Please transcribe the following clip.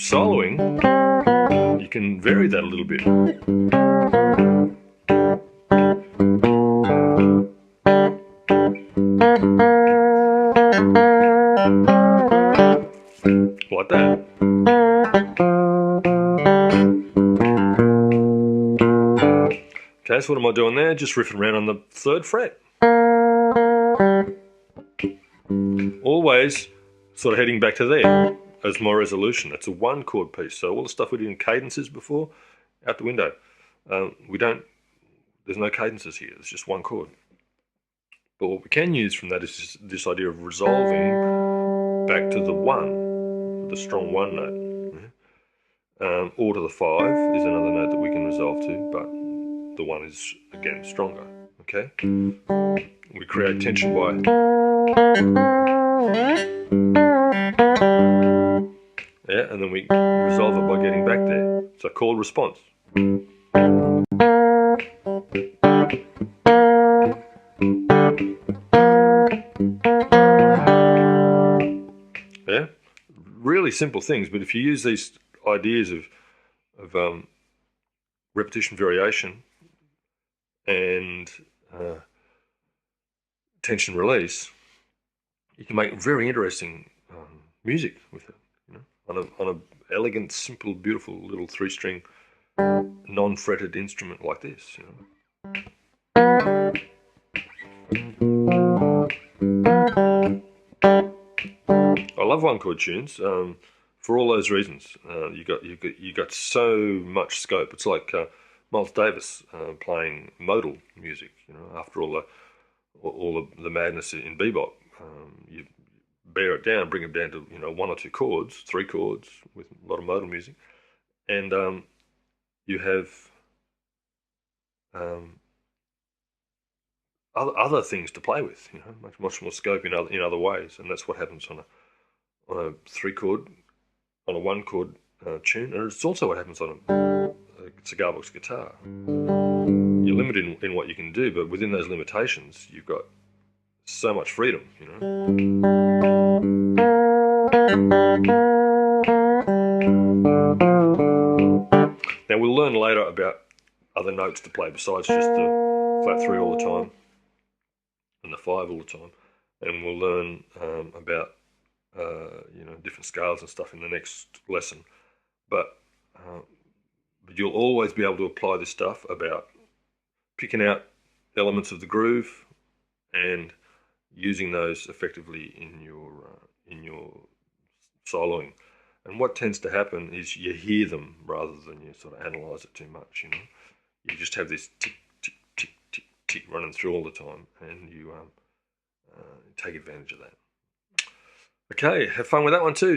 soloing, you can vary that a little bit. Like that. Okay, so what am I doing there? Just riffing around on the 3rd fret. Always sort of heading back to there as my resolution. It's a 1 chord piece, so all the stuff we did in cadences before, out the window. There's no cadences here, it's just 1 chord. But what we can use from that is this idea of resolving back to the 1, the strong 1 note. Or to the 5 is another note that we can resolve to, but the 1 is, again, stronger. Okay? We create tension by... Yeah, and then we resolve it by getting back there. So chord response. Yeah, really simple things, but if you use these ideas of repetition, variation, and tension release, you can make very interesting music with it. You know, on a elegant, simple, beautiful little 3-string, non-fretted instrument like this. You know. I love 1 chord tunes for all those reasons. You got so much scope. It's like Miles Davis playing modal music. You know, after all the madness in bebop, you bear it down, bring it down to 1 or 2 chords, 3 chords with a lot of modal music, and you have other things to play with. You know, much more scope in other ways, and that's what happens on a 3 chord, on a 1 chord tune, and it's also what happens on a cigar box guitar. You're limited in what you can do, but within those limitations, you've got so much freedom. You know. Now we'll learn later about other notes to play besides just the flat 3 all the time and the 5 all the time, and we'll learn about different scales and stuff in the next lesson. But you'll always be able to apply this stuff about picking out elements of the groove and using those effectively in your soloing. And what tends to happen is you hear them rather than you sort of analyze it too much. You know, you just have this tick tick tick tick tick running through all the time, and you take advantage of that. Okay, have fun with that one too.